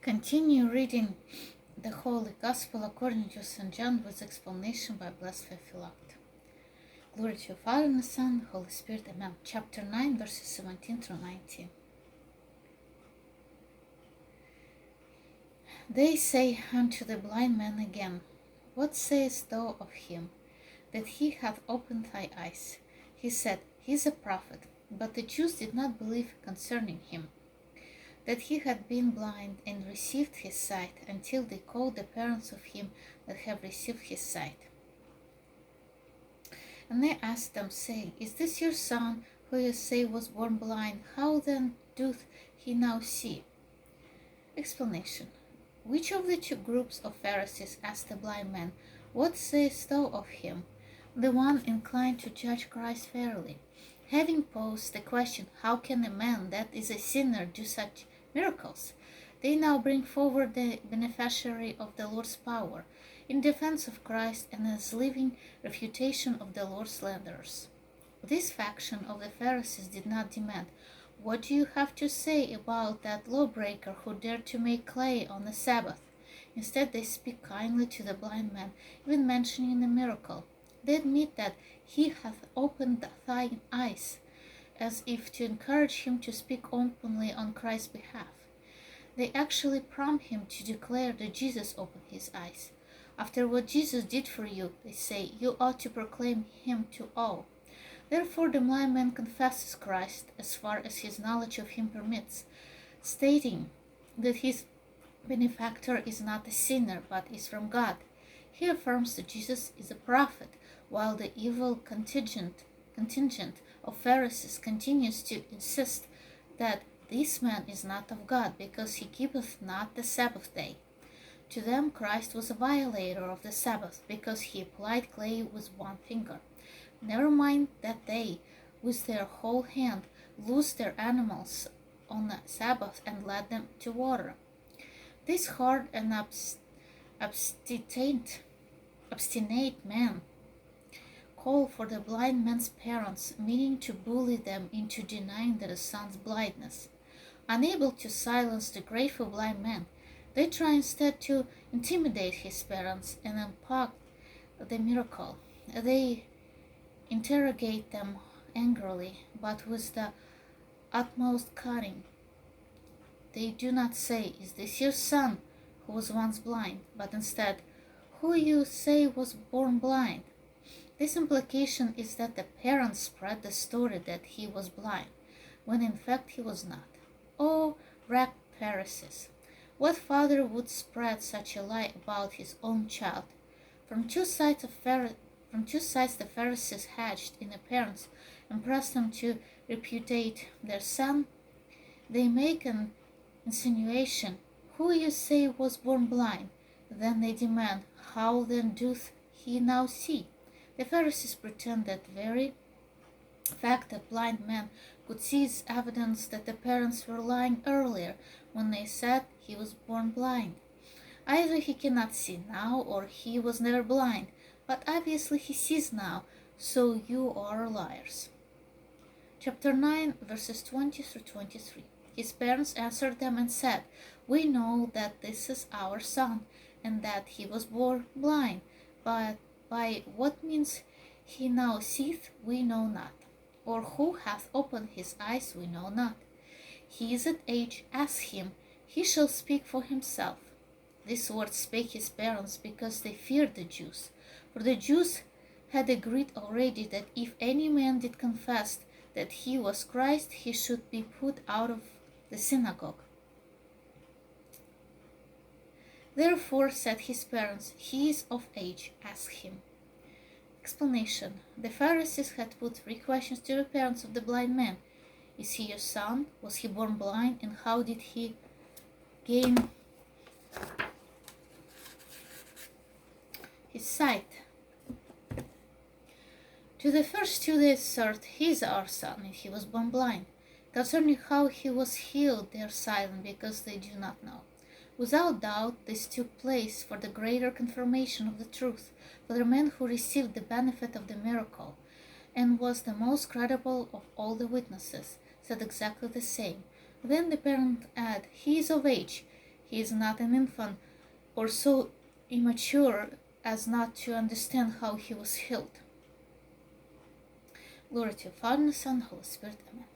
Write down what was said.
Continue reading the Holy Gospel according to St. John with explanation by Blessed Theophylact. Glory to the Father, and the Son, and the Holy Spirit. Amen. Chapter 9, verses 17 through 19. They say unto the blind man again, What sayest thou of him, that he hath opened thy eyes? He said, He is a prophet. But the Jews did not believe concerning him, that he had been blind and received his sight, until they called the parents of him that have received his sight. And they asked them, saying, Is this your son, who you say was born blind? How then doth he now see? Explanation. Which of the two groups of Pharisees asked the blind man, What sayest thou of him? The one inclined to judge Christ fairly. Having posed the question, How can a man that is a sinner do such miracles? They now bring forward the beneficiary of the Lord's power in defense of Christ and as living refutation of the Lord's slanderers. This faction of the Pharisees did not demand, What do you have to say about that lawbreaker who dared to make clay on the Sabbath? Instead, they speak kindly to the blind man, even mentioning the miracle. They admit that he hath opened thine eyes, as if to encourage him to speak openly on Christ's behalf. They actually prompt him to declare that Jesus opened his eyes. After what Jesus did for you, they say, you ought to proclaim him to all. Therefore the blind man confesses Christ as far as his knowledge of him permits, stating that his benefactor is not a sinner, but is from God. He affirms that Jesus is a prophet, while the evil contingent of Pharisees continues to insist that this man is not of God, because he keepeth not the Sabbath day. To them Christ was a violator of the Sabbath, because he applied clay with one finger. Never mind that they, with their whole hand, loosed their animals on the Sabbath and led them to water. This hard and obstinate man call for the blind man's parents, meaning to bully them into denying their son's blindness. Unable to silence the grateful blind man, they try instead to intimidate his parents and impact the miracle. They interrogate them angrily, but with the utmost cunning. They do not say, Is this your son, who was once blind? But instead, Who you say was born blind? This implication is that the parents spread the story that he was blind, when in fact he was not. Oh, wrecked Pharisees! What father would spread such a lie about his own child? From two sides the Pharisees hatched in the parents and pressed them to repudiate their son. They make an insinuation, Who you say was born blind? Then they demand, How then doth he now see? The Pharisees pretend that very fact that blind man could see is evidence that the parents were lying earlier when they said he was born blind. Either he cannot see now, or he was never blind, but obviously he sees now, so you are liars. Chapter 9, verses 20 through 23. His parents answered them and said, We know that this is our son, and that he was born blind, but by what means he now seeth we know not, or who hath opened his eyes we know not. He is at age, ask him, he shall speak for himself. These words spake his parents, because they feared the Jews. For the Jews had agreed already that if any man did confess that he was Christ, he should be put out of the synagogue. Therefore said his parents, He is of age, ask him. Explanation. The Pharisees had put 3 questions to the parents of the blind man. Is he your son? Was he born blind? And how did he gain his sight? To the first 2 they assert, He is our son, and he was born blind. Concerning how he was healed, they are silent, because they do not know. Without doubt, this took place for the greater confirmation of the truth, for the man who received the benefit of the miracle, and was the most credible of all the witnesses, said exactly the same. Then the parents add, He is of age. He is not an infant or so immature as not to understand how he was healed. Glory to the Father, and the Son, and the Holy Spirit. Amen.